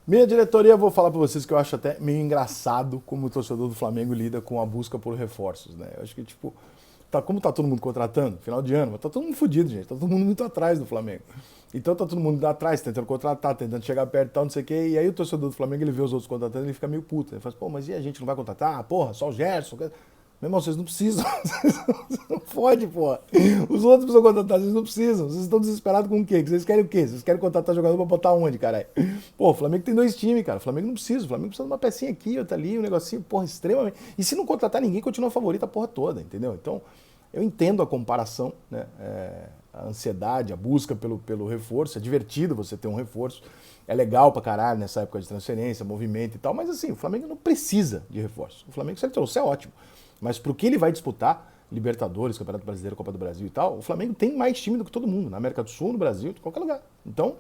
Minha diretoria, eu vou falar para vocês que eu acho até meio engraçado como o torcedor do Flamengo lida com a busca por reforços, né? Eu acho que, tipo, como tá todo mundo contratando, final de ano, mas tá todo mundo fodido, gente. Tá todo mundo muito atrás do Flamengo. Então tá todo mundo atrás, tentando contratar, tentando chegar perto e tal, não sei o quê. E aí o torcedor do Flamengo, ele vê os outros contratando, ele fica meio puto. Ele fala, pô, mas e a gente não vai contratar? Ah, porra, só o Gerson. Meu irmão, vocês não precisam. Não pode, pô. Os outros precisam contratar, vocês não precisam. Vocês estão desesperados com o quê? Vocês querem o quê? Vocês querem contratar jogador pra botar onde, caralho? Pô, o Flamengo tem dois times, cara. O Flamengo não precisa. O Flamengo precisa de uma pecinha aqui, outra ali, um negocinho, porra, extremamente. E se não contratar ninguém, continua favorito a porra toda, entendeu? Então, eu entendo a comparação, né? A ansiedade, a busca pelo reforço. É divertido você ter um reforço. É legal pra caralho nessa época de transferência, movimento e tal. Mas assim, o Flamengo não precisa de reforço. O Flamengo, se ele trouxer, é ótimo. Mas pro que ele vai disputar, Libertadores, Campeonato Brasileiro, Copa do Brasil e tal, o Flamengo tem mais time do que todo mundo, na América do Sul, no Brasil, em qualquer lugar. Então,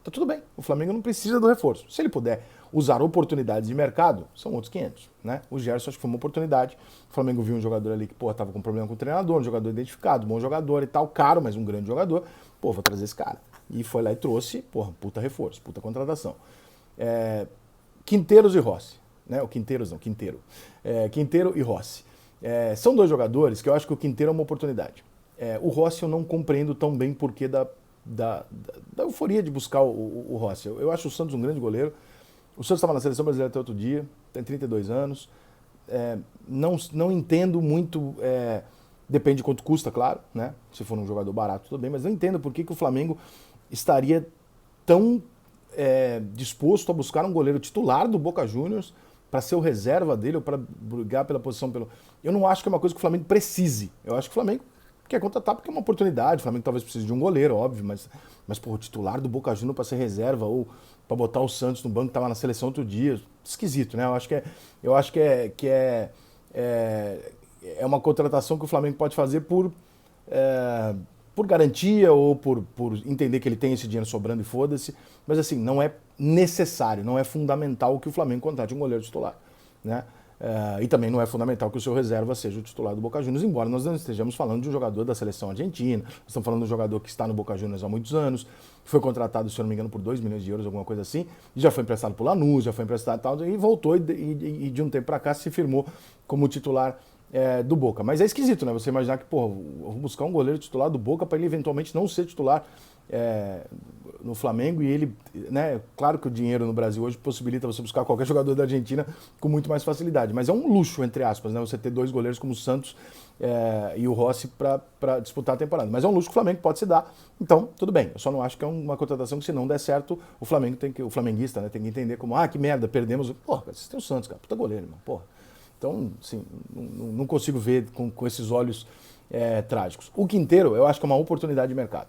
tá tudo bem. O Flamengo não precisa do reforço. Se ele puder usar oportunidades de mercado, são outros 500, né? O Gerson acho que foi uma oportunidade. O Flamengo viu um jogador ali que, pô, tava com problema com o treinador, um jogador identificado, bom jogador e tal, caro, mas um grande jogador. Pô, vou trazer esse cara. E foi lá e trouxe, porra, puta reforço, puta contratação. Quinteiros e Rossi, né? O Quinteiros não, Quinteiro. Quinteiro e Rossi. São dois jogadores que eu acho que o Quinteiro é uma oportunidade. O Rossi eu não compreendo tão bem porque da euforia de buscar o Rossi. Eu acho o Santos um grande goleiro. O Santos estava na seleção brasileira até outro dia, tem 32 anos. Não entendo muito. Depende de quanto custa, claro, né? Se for um jogador barato, tudo bem, mas não entendo por que o Flamengo estaria tão disposto a buscar um goleiro titular do Boca Juniors para ser o reserva dele ou para brigar pela posição pelo. Eu não acho que é uma coisa que o Flamengo precise. Eu acho que o Flamengo quer contratar porque é uma oportunidade. O Flamengo talvez precise de um goleiro, óbvio, mas pô, o titular do Boca Juniors para ser reserva ou para botar o Santos no banco que estava na seleção outro dia, esquisito, né? Eu acho que é uma contratação que o Flamengo pode fazer por garantia ou por entender que ele tem esse dinheiro sobrando e foda-se. Mas assim, não é necessário, não é fundamental que o Flamengo contrate um goleiro titular, né? E também não é fundamental que o seu reserva seja o titular do Boca Juniors, embora nós não estejamos falando de um jogador da seleção argentina, nós estamos falando de um jogador que está no Boca Juniors há muitos anos, foi contratado, se eu não me engano, por 2 milhões de euros, alguma coisa assim, e já foi emprestado por Lanús, já foi emprestado e tal, e voltou e de um tempo para cá se firmou como titular do Boca. Mas é esquisito, né? Você imaginar que, porra, vou buscar um goleiro titular do Boca para ele eventualmente não ser titular no Flamengo e ele, né? Claro que o dinheiro no Brasil hoje possibilita você buscar qualquer jogador da Argentina com muito mais facilidade, mas é um luxo, entre aspas, né? Você ter dois goleiros como o Santos e o Rossi para disputar a temporada. Mas é um luxo que o Flamengo pode se dar, então tudo bem. Eu só não acho que é uma contratação que se não der certo, o flamenguista, né, tem que entender como, que merda, perdemos. Porra, vocês têm o Santos, cara, puta goleiro, irmão, porra. Então, assim, não consigo ver com esses olhos trágicos. O Quinteiro, eu acho que é uma oportunidade de mercado.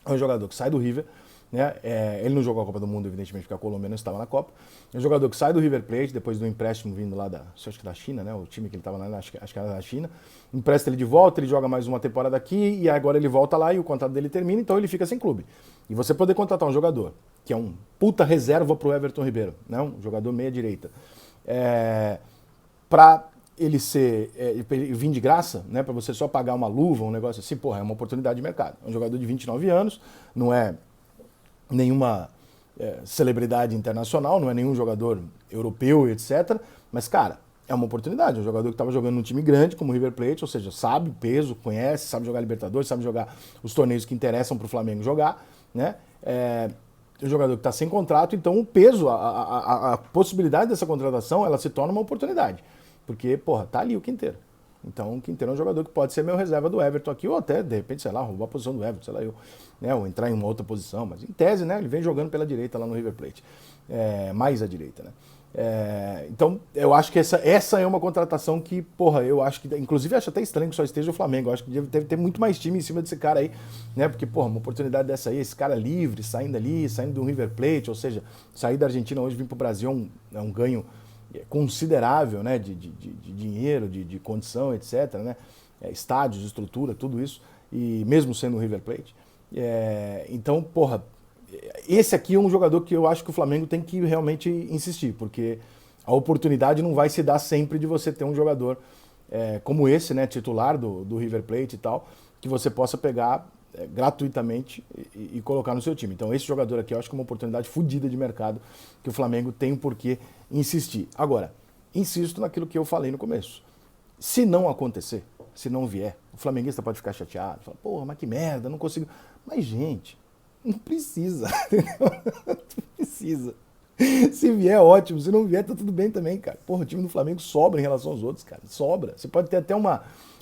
É um jogador que sai do River, né? Ele não jogou a Copa do Mundo, evidentemente, porque a Colômbia não estava na Copa. É um jogador que sai do River Plate, depois do empréstimo vindo lá acho que da China, né? O time que ele estava lá, acho que era da China. Empresta ele de volta, ele joga mais uma temporada aqui, e agora ele volta lá e o contrato dele termina, então ele fica sem clube. E você poder contratar um jogador, que é um puta reserva pro Everton Ribeiro, né? Um jogador meia-direita. Para ele ele vir de graça, né, para você só pagar uma luva, um negócio assim, porra, é uma oportunidade de mercado. É um jogador de 29 anos, não é nenhuma celebridade internacional, não é nenhum jogador europeu, etc. Mas, cara, é uma oportunidade. É um jogador que estava jogando num time grande como o River Plate, ou seja, sabe o peso, conhece, sabe jogar Libertadores, sabe jogar os torneios que interessam para o Flamengo jogar, né? Um jogador que está sem contrato, então o peso, a possibilidade dessa contratação, ela se torna uma oportunidade. Porque, porra, tá ali o Quinteiro. Então o Quinteiro é um jogador que pode ser meu reserva do Everton aqui, ou até, de repente, sei lá, roubar a posição do Everton, sei lá, né, ou entrar em uma outra posição, mas em tese, né, ele vem jogando pela direita lá no River Plate. Mais à direita, né. Então, eu acho que essa é uma contratação que, porra, eu acho que, inclusive acho até estranho que só esteja o Flamengo, eu acho que deve ter muito mais time em cima desse cara aí, né, porque, porra, uma oportunidade dessa aí, esse cara livre, saindo ali, saindo do River Plate, ou seja, sair da Argentina hoje, vir pro Brasil é um ganho considerável, né, de dinheiro, de condição, etc., né, estádios, estrutura, tudo isso, e mesmo sendo o River Plate. Então, porra, esse aqui é um jogador que eu acho que o Flamengo tem que realmente insistir, porque a oportunidade não vai se dar sempre de você ter um jogador como esse, né, titular do River Plate e tal, que você possa pegar gratuitamente e colocar no seu time. Então esse jogador aqui eu acho que é uma oportunidade fodida de mercado que o Flamengo tem por que insistir. Agora, insisto naquilo que eu falei no começo. Se não acontecer, se não vier, o flamenguista pode ficar chateado, falar, porra, mas que merda, não consigo. Mas, gente, não precisa, entendeu? Não precisa. Se vier, ótimo. Se não vier, tá tudo bem também, cara. Porra, o time do Flamengo sobra em relação aos outros, cara. Sobra. Você pode ter até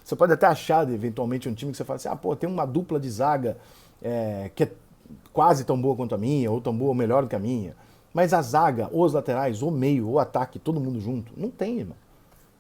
Você pode até achar, eventualmente, um time que você fala assim, ah, pô, tem uma dupla de zaga que é quase tão boa quanto a minha, ou tão boa ou melhor do que a minha. Mas a zaga, ou os laterais, ou meio, ou ataque, todo mundo junto, não tem, irmão.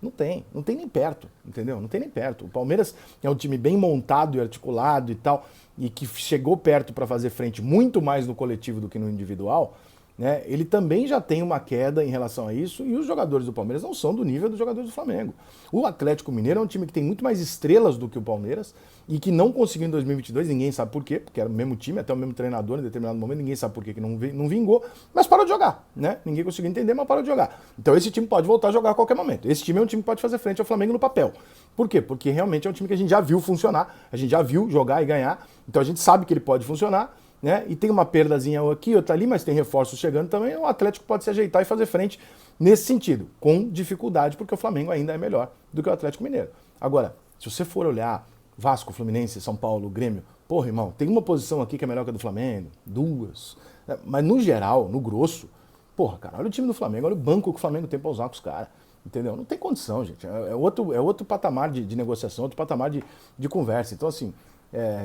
Não tem nem perto, entendeu? Não tem nem perto. O Palmeiras é um time bem montado e articulado e tal, e que chegou perto para fazer frente muito mais no coletivo do que no individual, né? Ele também já tem uma queda em relação a isso, e os jogadores do Palmeiras não são do nível dos jogadores do Flamengo. O Atlético Mineiro é um time que tem muito mais estrelas do que o Palmeiras, e que não conseguiu em 2022, ninguém sabe por quê, porque era o mesmo time, até o mesmo treinador em determinado momento, ninguém sabe por quê que não vingou, mas parou de jogar, né? Ninguém conseguiu entender, mas parou de jogar. Então esse time pode voltar a jogar a qualquer momento. Esse time é um time que pode fazer frente ao Flamengo no papel. Por quê? Porque realmente é um time que a gente já viu funcionar, a gente já viu jogar e ganhar, então a gente sabe que ele pode funcionar, né? E tem uma perdazinha aqui, outra ali, mas tem reforços chegando também, o Atlético pode se ajeitar e fazer frente nesse sentido, com dificuldade, porque o Flamengo ainda é melhor do que o Atlético Mineiro. Agora, se você for olhar Vasco, Fluminense, São Paulo, Grêmio, porra, irmão, tem uma posição aqui que é melhor que a do Flamengo, duas, né? Mas no geral, no grosso, porra, cara, olha o time do Flamengo, olha o banco que o Flamengo tem pra usar com os caras, entendeu? Não tem condição, gente, é outro patamar de negociação, outro patamar de conversa. Então, assim,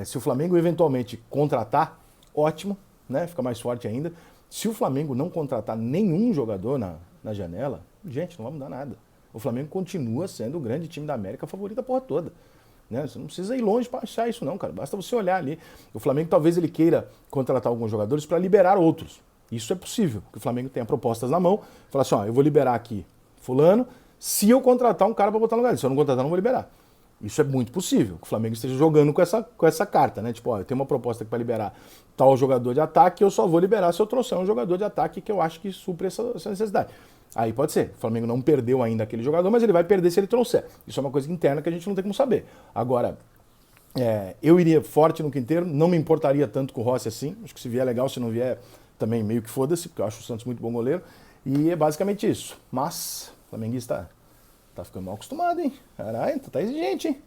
se o Flamengo eventualmente contratar, ótimo, né? Fica mais forte ainda. Se o Flamengo não contratar nenhum jogador na janela, gente, não vai mudar nada. O Flamengo continua sendo o grande time da América, favorito da porra toda. Né? Você não precisa ir longe para achar isso não, cara. Basta você olhar ali. O Flamengo talvez ele queira contratar alguns jogadores para liberar outros. Isso é possível, porque o Flamengo tenha propostas na mão. Fala assim, ó, eu vou liberar aqui fulano, se eu contratar um cara para botar no lugar dele. Se eu não contratar, não vou liberar. Isso é muito possível, que o Flamengo esteja jogando com essa carta, né? Tipo, ó, eu tenho uma proposta aqui para liberar tal jogador de ataque, eu só vou liberar se eu trouxer um jogador de ataque que eu acho que supre essa necessidade. Aí pode ser, o Flamengo não perdeu ainda aquele jogador, mas ele vai perder se ele trouxer. Isso é uma coisa interna que a gente não tem como saber. Agora, eu iria forte no Quinteiro, não me importaria tanto com o Rossi assim, acho que se vier legal, se não vier também meio que foda-se, porque eu acho o Santos muito bom goleiro, e é basicamente isso. Mas, o flamenguista tá ficando mal acostumado, hein? Caralho, tá exigente, hein?